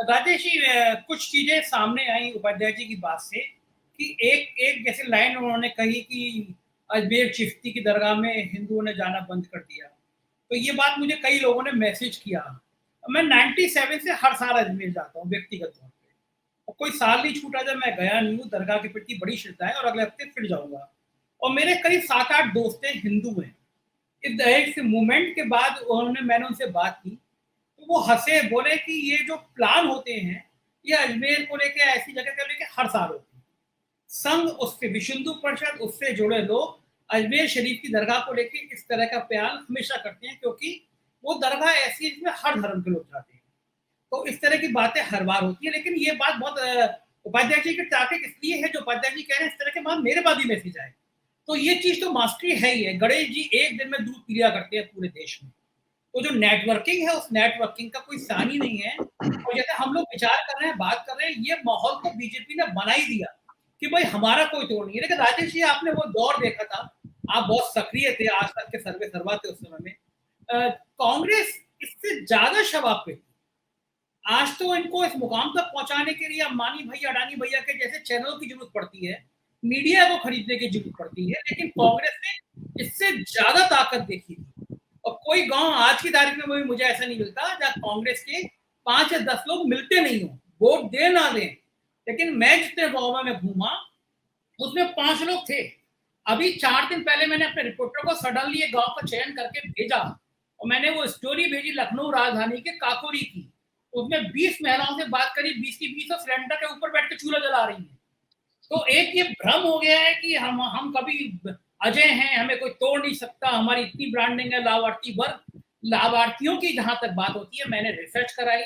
राजेश जी, कुछ चीजें सामने आई उपाध्याय जी की बात से कि एक एक जैसे लाइन उन्होंने कही कि अजमेर चिश्ती की दरगाह में हिंदुओं ने जाना बंद कर दिया। तो ये बात मुझे कई लोगों ने मैसेज किया। मैं 97 से हर साल अजमेर जाता हूँ व्यक्तिगत तौर पे। और कोई साल नहीं छूटा जब मैं गया नहीं हूँ। दरगाह के प्रति बड़ी श्रद्धा है और अगले हफ्ते फिर जाऊंगा। और मेरे करीब 7-8 दोस्त हैं हिंदू हैं। इस मूवमेंट के बाद मैंने उनसे बात की, तो वो हंसे, बोले कि ये जो प्लान होते हैं ये अजमेर को लेके, ऐसी जगह को लेके हर साल होते हैं। संघ, उससे विश्व हिंदू परिषद, उससे जुड़े लोग अजमेर शरीफ की दरगाह को लेके इस तरह का प्लान हमेशा करते हैं, क्योंकि वो दरगाह ऐसी है जिसमें हर धर्म के लोग जाते हैं। तो इस तरह की बातें हर बार होती है। लेकिन ये बात बहुत उपाध्याय जी के टारगेट इसलिए है, जो उपाध्याय जी कह रहे हैं, इस तरह के बात मेरे बाद ही मैसेज आए। तो ये चीज तो मास्टरी है ही है। गणेश जी एक दिन में दूध पिया करते हैं पूरे देश में। तो जो नेटवर्किंग है, उस नेटवर्किंग का कोई सानी ही नहीं है। और जैसे हम लोग विचार कर रहे हैं, बात कर रहे हैं, ये माहौल तो बीजेपी ने बना ही दिया कि भाई हमारा कोई तोड़ नहीं है। लेकिन राजेश जी, आपने वो दौर देखा था, आप बहुत सक्रिय थे, आज तक के सर्वे सर्वा थे उस समय में। कांग्रेस इससे ज्यादा शबाब पे थी। आज तो इनको इस मुकाम तक पहुंचाने के लिए अंबानी भैया, अडानी भैया के जैसे चैनलों की जरूरत पड़ती है, मीडिया को खरीदने की जरूरत पड़ती है। लेकिन कांग्रेस ने इससे ज्यादा ताकत देखी थी। और कोई गांव आज की तारीख में भी मुझे ऐसा नहीं मिलता जहां कांग्रेस के 5 या 10 लोग मिलते नहीं हो, वोट दे ना दें। लेकिन मैं जितने गांव में घूमा, उसमें 5 लोग थे। अभी 4 दिन पहले मैंने अपने रिपोर्टर को सडनली एक गांव का चयन करके भेजा, और मैंने वो स्टोरी भेजी लखनऊ राजधानी के काकोरी की। उसमें 20 महिलाओं से बात करी, 20 की 20 सिलेंडर के ऊपर बैठ के चूल्हा जला रही हैं। तो एक ये भ्रम हो गया है कि हम कभी अजय हैं, हमें कोई तोड़ नहीं सकता, हमारी इतनी ब्रांडिंग है। लाभार्थी वर्ग, लाभार्थियों की जहां तक बात होती है, मैंने रिसर्च कराई,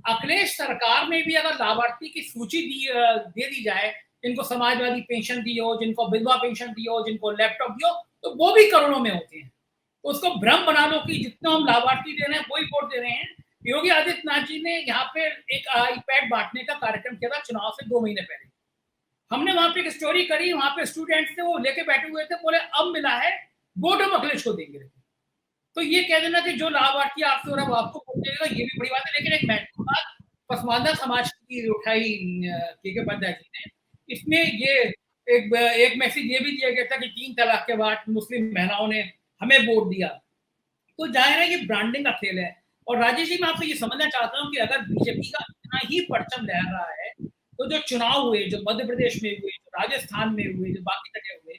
अखिलेश सरकार में भी अगर लाभार्थी की सूची दे दी जाए, जिनको समाजवादी पेंशन दी हो, जिनको विधवा पेंशन दी हो, जिनको लैपटॉप दियो, तो वो भी करोड़ों में होते हैं। तो उसको भ्रम बना लो कि जितना हम लाभार्थी दे रहे हैं वही वोट दे रहे हैं। योगी आदित्यनाथ जी ने यहाँ पे एक आईपैड बांटने का कार्यक्रम किया था चुनाव से 2 महीने पहले। हमने वहां पे एक स्टोरी करी, वहां पे स्टूडेंट्स थे, वो लेके बैठे हुए थे, बोले अब मिला है, वोट हम अखिलेश को देंगे। तो ये कह देना कि जो लाभार्थी आपसे हो रहा है वो आपको वोट देगा, ये भी बड़ी बात है। लेकिन एक महत्वपूर्ण बात पसमानदा समाज की उठाई के उपाध्याय जी ने, इसमें ये एक मैसेज ये भी दिया गया था कि 3 तलाक के बाद मुस्लिम महिलाओं ने हमें वोट दिया। तो जाहिर है ये ब्रांडिंग का खेल है। और राजेश जी, मैं आपसे ये समझना चाहता हूँ कि अगर बीजेपी का इतना ही परचम लहर रहा है, तो जो चुनाव हुए, जो मध्य प्रदेश में हुए, जो राजस्थान में हुए, जो बाकी जगह हुए,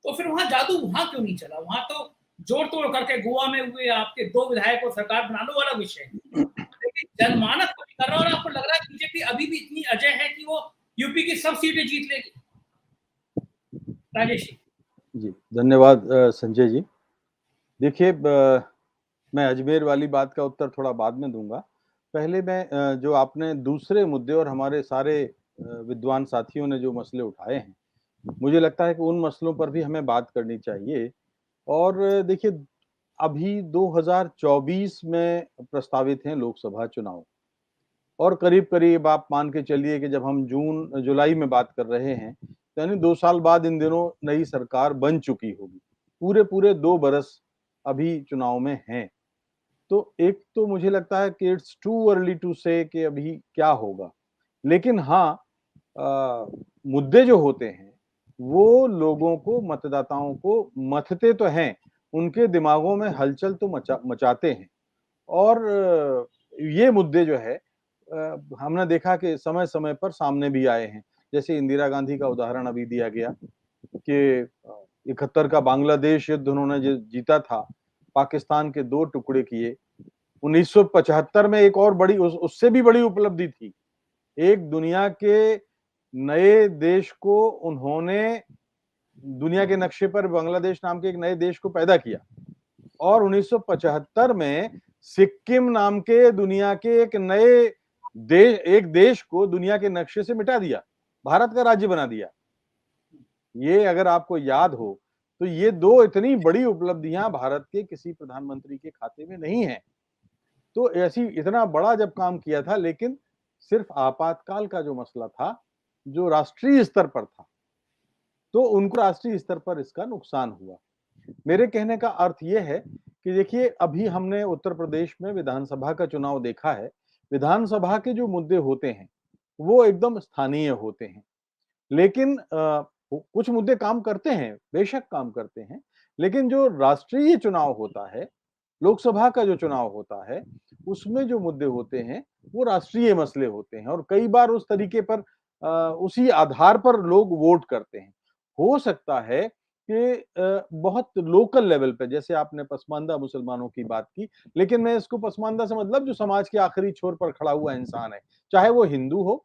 तो फिर वहां जादू वहां क्यों नहीं चला? वहां तो जोड़ तोड़ करके गोवा में हुए, आपके 2 विधायक को सरकार बना लो वाला विषय है। लेकिन जनमानस को नहीं कर रहा। और आपको लग रहा है बीजेपी अभी भी इतनी अजय है कि वो यूपी की सब सीटें जीत लेगी? राजेश जी। जी धन्यवाद संजय जी। देखिए, मैं अजमेर वाली बात का उत्तर थोड़ा बाद में दूंगा। पहले मैं जो आपने दूसरे मुद्दे और हमारे सारे विद्वान साथियों ने जो मसले उठाए हैं, मुझे लगता है कि उन मसलों पर भी हमें बात करनी चाहिए। और देखिए, अभी 2024 में प्रस्तावित हैं लोकसभा चुनाव, और करीब करीब आप मान के चलिए कि जब हम जून जुलाई में बात कर रहे हैं, तो यानी 2 साल बाद इन दिनों नई सरकार बन चुकी होगी। पूरे पूरे 2 बरस अभी चुनाव में हैं। तो एक तो मुझे लगता है कि इट्स टू अर्ली टू से कि अभी क्या होगा। लेकिन हाँ, मुद्दे जो होते हैं वो लोगों को, मतदाताओं को मथते तो हैं, उनके दिमागों में हलचल तो मचाते हैं। और ये मुद्दे जो है हमने देखा कि समय समय पर सामने भी आए हैं। जैसे इंदिरा गांधी का उदाहरण अभी दिया गया कि 71 का बांग्लादेश युद्ध उन्होंने जो जीता था, पाकिस्तान के 2 टुकड़े किए। 1975 में एक और बड़ी, उससे भी बड़ी उपलब्धि थी। एक दुनिया के नए देश को उन्होंने दुनिया के नक्शे पर बांग्लादेश नाम के एक नए देश को पैदा किया। और 1975 में सिक्किम नाम के दुनिया के एक देश को दुनिया के नक्शे से मिटा दिया, भारत का राज्य बना दिया। ये अगर आपको याद हो, तो ये 2 इतनी बड़ी उपलब्धियां भारत के किसी प्रधानमंत्री के खाते में नहीं है। तो ऐसी इतना बड़ा जब काम किया था, लेकिन सिर्फ आपातकाल का जो मसला था, जो राष्ट्रीय स्तर पर था, तो उनको राष्ट्रीय स्तर पर इसका नुकसान हुआ। मेरे कहने का अर्थ यह है कि देखिए, अभी हमने उत्तर प्रदेश में विधानसभा का चुनाव देखा है। विधानसभा के जो मुद्दे होते हैं वो एकदम स्थानीय होते हैं, लेकिन कुछ मुद्दे काम करते हैं, बेशक काम करते हैं, लेकिन जो राष्ट्रीय चुनाव होता है, लोकसभा का जो चुनाव होता है, उसमें जो मुद्दे होते हैं वो राष्ट्रीय मसले होते हैं और कई बार उस तरीके पर उसी आधार पर लोग वोट करते हैं। हो सकता है कि बहुत लोकल लेवल पे, जैसे आपने पसमानदा मुसलमानों की बात की, लेकिन मैं इसको पसमानदा से मतलब जो समाज के आखिरी छोर पर खड़ा हुआ इंसान है, चाहे वो हिंदू हो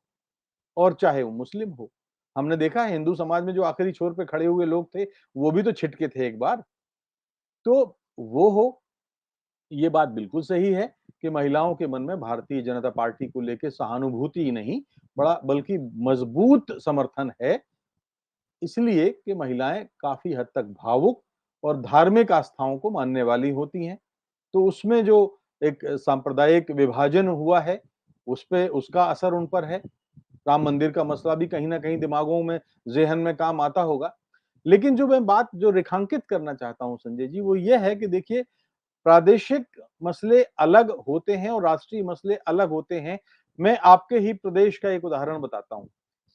और चाहे वो मुस्लिम हो। हमने देखा है हिंदू समाज में जो आखिरी छोर पे खड़े हुए लोग थे, वो भी तो छिटके थे एक बार। तो वो हो, ये बात बिल्कुल सही है कि महिलाओं के मन में भारतीय जनता पार्टी को लेके सहानुभूति ही नहीं, बड़ा बल्कि मजबूत समर्थन है, इसलिए कि महिलाएं काफी हद तक भावुक और धार्मिक आस्थाओं को मानने वाली होती हैं। तो उसमें जो एक सांप्रदायिक विभाजन हुआ है, उसपे उसका असर उन पर है। राम मंदिर का मसला भी कहीं न कहीं दिमागों में, ज़ेहन में काम आता होगा। लेकिन जो मैं बात जो रेखांकित करना चाहता हूँ संजय जी, वो ये है कि देखिए, प्रादेशिक मसले अलग होते हैं और राष्ट्रीय मसले अलग होते हैं। मैं आपके ही प्रदेश का एक उदाहरण बताता हूँ।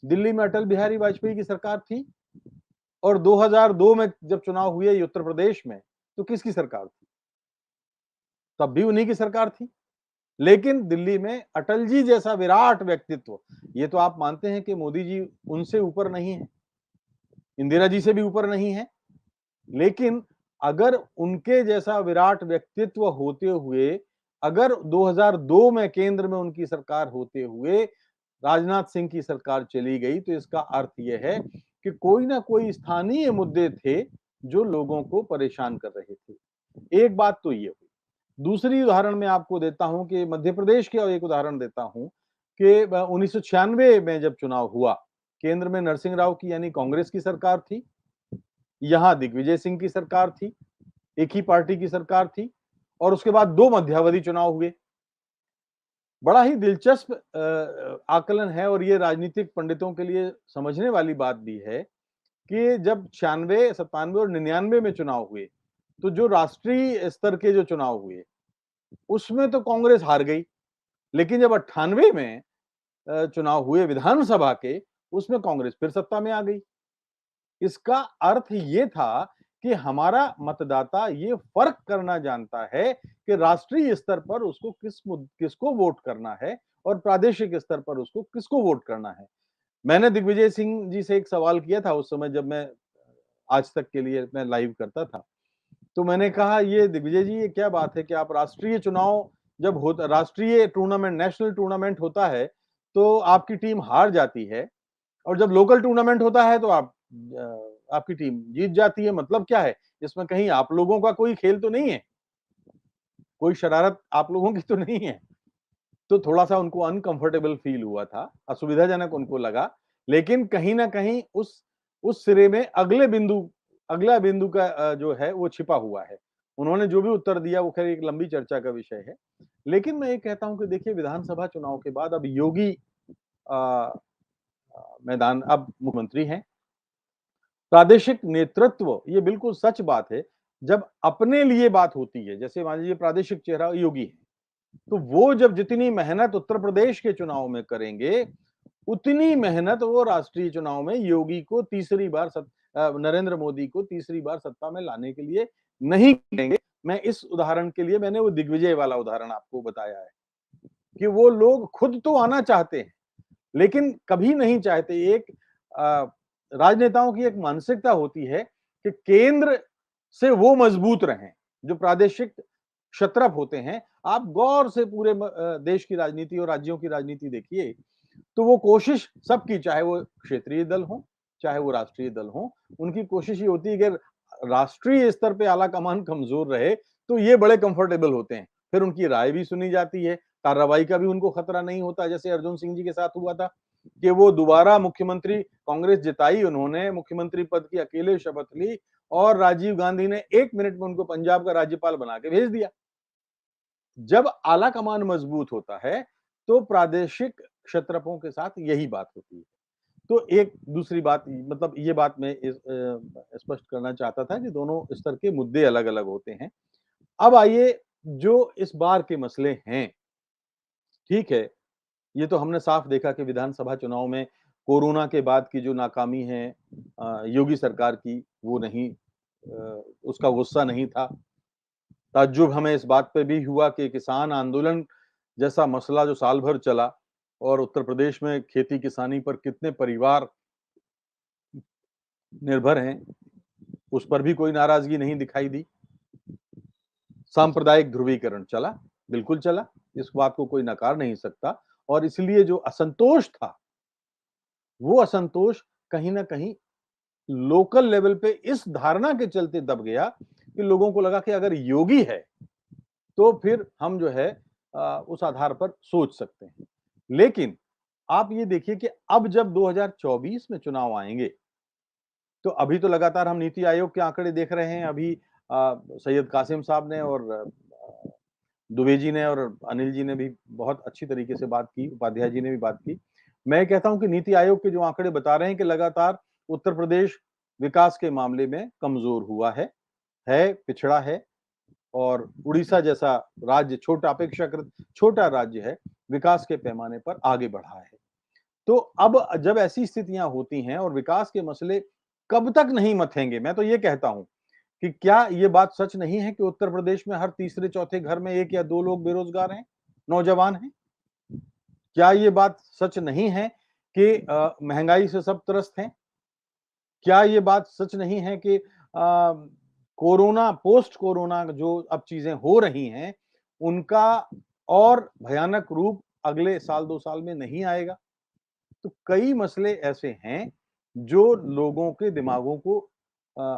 दिल्ली में अटल बिहारी वाजपेयी की सरकार थी और 2002 में जब चुनाव हुए ये उत्तर प्रदेश में, तो किसकी सरकार थी? तब भी उन्हीं की सरकार थी। लेकिन दिल्ली में अटल जी जैसा विराट व्यक्तित्व, ये तो आप मानते हैं कि मोदी जी उनसे ऊपर नहीं है, इंदिरा जी से भी ऊपर नहीं है, लेकिन अगर उनके जैसा विराट व्यक्तित्व होते हुए, अगर 2002 में केंद्र में उनकी सरकार होते हुए राजनाथ सिंह की सरकार चली गई, तो इसका अर्थ यह है कि कोई ना कोई स्थानीय मुद्दे थे जो लोगों को परेशान कर रहे थे। एक बात तो ये हुई। दूसरी उदाहरण मैं आपको देता हूं कि मध्य प्रदेश के, और एक उदाहरण देता हूं कि 1996 में जब चुनाव हुआ, केंद्र में नरसिंह राव की यानी कांग्रेस की सरकार थी, यहां दिग्विजय सिंह की सरकार थी, एक ही पार्टी की सरकार थी और उसके बाद दो मध्यावधि चुनाव हुए। बड़ा ही दिलचस्प आकलन है और ये राजनीतिक पंडितों के लिए समझने वाली बात भी है कि जब 96, 97 और 99 में चुनाव हुए, तो जो राष्ट्रीय स्तर के जो चुनाव हुए, उसमें तो कांग्रेस हार गई, लेकिन जब 98 में चुनाव हुए विधानसभा के, उसमें कांग्रेस फिर सत्ता में आ गई। इसका अर्थ ये था कि हमारा मतदाता ये फर्क करना जानता है कि राष्ट्रीय स्तर पर उसको किसको वोट करना है और प्रादेशिक स्तर पर उसको किसको वोट करना है। मैंने दिग्विजय सिंह जी से एक सवाल किया था उस समय, जब मैं आज तक के लिए मैं लाइव करता था। तो मैंने कहा, ये दिग्विजय जी, ये क्या बात है कि आप राष्ट्रीय चुनाव जब होता, राष्ट्रीय टूर्नामेंट, नेशनल टूर्नामेंट होता है, तो आपकी टीम हार जाती है और जब लोकल टूर्नामेंट होता है तो आपकी टीम जीत जाती है। मतलब क्या है? इसमें कहीं आप लोगों का कोई खेल तो नहीं है? कोई शरारत आप लोगों की तो नहीं है? तो थोड़ा-सा उनको अनकंफर्टेबल फील हुआ था, असुविधाजनक उनको लगा। लेकिन कहीं न कहीं उस सिरे में अगला बिंदु का जो है वो छिपा हुआ है। उन्होंने जो भी उत्तर दिया वो खैर एक लंबी चर्चा का विषय है। लेकिन मैं ये कहता हूँ कि देखिए, विधानसभा चुनाव के बाद अब योगी अ मैदान, अब मुख्यमंत्री हैं। प्रादेशिक नेतृत्व, ये बिल्कुल सच बात है, जब अपने लिए बात होती है, जैसे मान लीजिए प्रादेशिक चेहरा योगी है, तो वो जब जितनी मेहनत उत्तर प्रदेश के चुनाव में करेंगे, उतनी मेहनत वो राष्ट्रीय चुनाव में योगी को तीसरी बार नरेंद्र मोदी को तीसरी बार सत्ता में लाने के लिए नहीं करेंगे। मैं इस उदाहरण के लिए मैंने वो दिग्विजय वाला उदाहरण आपको बताया है कि वो लोग खुद तो आना चाहते हैं, लेकिन कभी नहीं चाहते। एक राजनेताओं की एक मानसिकता होती है कि केंद्र से वो मजबूत रहें, जो प्रादेशिक क्षत्रप होते हैं। आप गौर से पूरे देश की राजनीति और राज्यों की राजनीति देखिए, तो वो कोशिश सबकी, चाहे वो क्षेत्रीय दल हो, चाहे वो राष्ट्रीय दल हो, उनकी कोशिश ये होती है कि राष्ट्रीय स्तर पे आला कमान कमजोर रहे, तो ये बड़े कंफर्टेबल होते हैं। फिर उनकी राय भी सुनी जाती है, कार्रवाई का भी उनको खतरा नहीं होता, जैसे अर्जुन सिंह जी के साथ हुआ था कि वो दोबारा मुख्यमंत्री, कांग्रेस जिताई, उन्होंने मुख्यमंत्री पद की अकेले शपथ ली और राजीव गांधी ने 1 मिनट में उनको पंजाब का राज्यपाल बना के भेज दिया। जब आला कमान मजबूत होता है, तो प्रादेशिक क्षत्रपों के साथ यही बात होती है। तो एक दूसरी बात, मतलब ये बात मैं स्पष्ट करना चाहता था कि दोनों स्तर के मुद्दे अलग-अलग होते हैं। अब आइए जो इस बार के मसले हैं, ठीक है, ये तो हमने साफ देखा कि विधानसभा चुनाव में कोरोना के बाद की जो नाकामी है योगी सरकार की, वो नहीं उसका गुस्सा नहीं था। ताज्जुब हमें इस बात पे भी हुआ कि किसान आंदोलन जैसा मसला जो साल भर चला और उत्तर प्रदेश में खेती किसानी पर कितने परिवार निर्भर हैं, उस पर भी कोई नाराजगी नहीं दिखाई दी। सांप्रदायिक ध्रुवीकरण चला, बिल्कुल चला, इस बात को कोई नकार नहीं सकता और इसलिए जो असंतोष था, वो असंतोष कहीं न कहीं लोकल लेवल पे इस धारणा के चलते दब गया कि लोगों को लगा कि अगर योगी है, तो फिर हम जो है उस आधार पर सोच सकते हैं। लेकिन आप ये देखिए कि अब जब 2024 में चुनाव आएंगे, तो अभी तो लगातार हम नीति आयोग के आंकड़े देख रहे हैं। अभी सैयद कासिम साहब ने और दुबे जी ने और अनिल जी ने भी बहुत अच्छी तरीके से बात की, उपाध्याय जी ने भी बात की। मैं कहता हूं कि नीति आयोग के जो आंकड़े बता रहे हैं कि लगातार उत्तर प्रदेश विकास के मामले में कमजोर हुआ है, पिछड़ा है और उड़ीसा जैसा राज्य छोटा अपेक्षाकृत छोटा राज्य है, विकास के पैमाने पर आगे बढ़ा है। तो अब जब ऐसी स्थितियां होती हैं और विकास के मसले कब तक नहीं मथेंगे, मैं तो ये कहता हूं कि क्या ये बात सच नहीं है कि उत्तर प्रदेश में हर तीसरे चौथे घर में 1 या 2 लोग बेरोजगार हैं, नौजवान हैं? क्या ये बात सच नहीं है कि महंगाई से सब त्रस्त हैं? क्या ये बात सच नहीं है कि कोरोना पोस्ट कोरोना जो अब चीजें हो रही हैं, उनका और भयानक रूप अगले साल 2 साल में नहीं आएगा? तो कई मसले ऐसे हैं जो लोगों के दिमागों को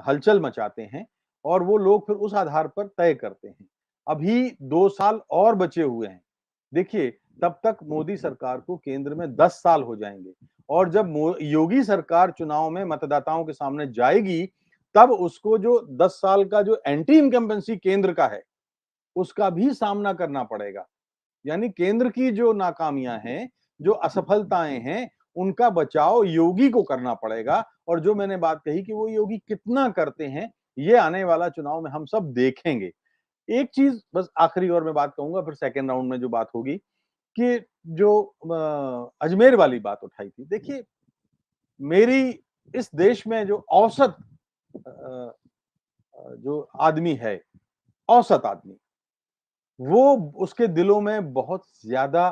हलचल मचाते हैं और वो लोग फिर उस आधार पर तय करते हैं। अभी 2 साल और बचे हुए हैं। देखिए, तब तक मोदी सरकार को केंद्र में 10 साल हो जाएंगे और जब योगी सरकार चुनाव में मतदाताओं के सामने जाएगी, तब उसको जो 10 साल का जो एंटी इनकम्बेंसी केंद्र का है, उसका भी सामना करना पड़ेगा। यानी केंद्र की जो नाकामियां हैं, जो असफलताएं हैं, उनका बचाव योगी को करना पड़ेगा और जो मैंने बात कही कि वो योगी कितना करते हैं, ये आने वाला चुनाव में हम सब देखेंगे। एक चीज बस आखिरी और मैं बात कहूंगा, फिर सेकंड राउंड में जो बात होगी कि जो अजमेर वाली बात उठाई थी। देखिए, मेरी इस देश में जो औसत जो आदमी है, औसत आदमी, वो उसके दिलों में बहुत ज्यादा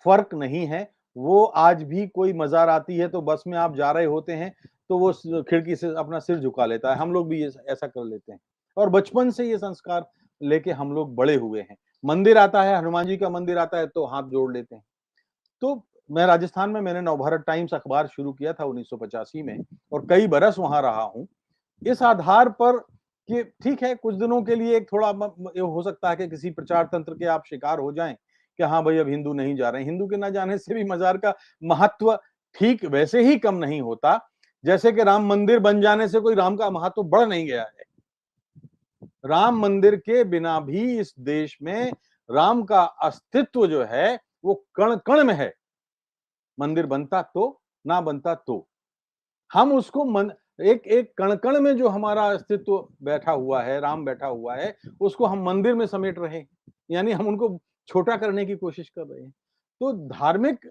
फर्क नहीं है। वो आज भी कोई मजार आती है तो बस में आप जा रहे होते हैं तो वो खिड़की से अपना सिर झुका लेता है। हम लोग भी ऐसा कर लेते हैं और बचपन से ये संस्कार लेके हम लोग बड़े हुए हैं। मंदिर आता है, हनुमान जी का मंदिर आता है तो हाथ जोड़ लेते हैं। तो मैं राजस्थान में मैंने नवभारत टाइम्स अखबार शुरू किया था 1985 में और कई बरस वहां रहा हूं। इस आधार पर कि ठीक है, कुछ दिनों के लिए एक थोड़ा ये हो सकता है कि किसी प्रचार तंत्र के आप शिकार हो जाएं कि हाँ भाई अब हिंदू नहीं जा रहे हैं। हिंदू के ना जाने से भी मजार का महत्व ठीक वैसे ही कम नहीं होता जैसे कि राम मंदिर बन जाने से कोई राम का महत्व बढ़ नहीं गया है। राम मंदिर के बिना भी इस देश में राम का अस्तित्व जो है वो कण कण में है। मंदिर बनता तो, ना बनता तो हम उसको एक एक कण कण में जो हमारा अस्तित्व बैठा हुआ है, राम बैठा हुआ है, उसको हम मंदिर में समेट रहे हैं। यानी हम उनको छोटा करने की कोशिश कर रहे हैं। तो धार्मिक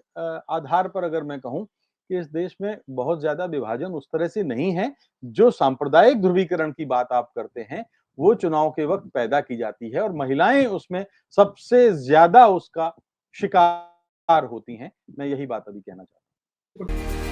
आधार पर अगर मैं कहूं कि इस देश में बहुत ज्यादा विभाजन उस तरह से नहीं है। जो सांप्रदायिक ध्रुवीकरण की बात आप करते हैं, वो चुनाव के वक्त पैदा की जाती है और महिलाएं उसमें सबसे ज्यादा उसका शिकार होती हैं। मैं यही बात अभी कहना चाहता हूं।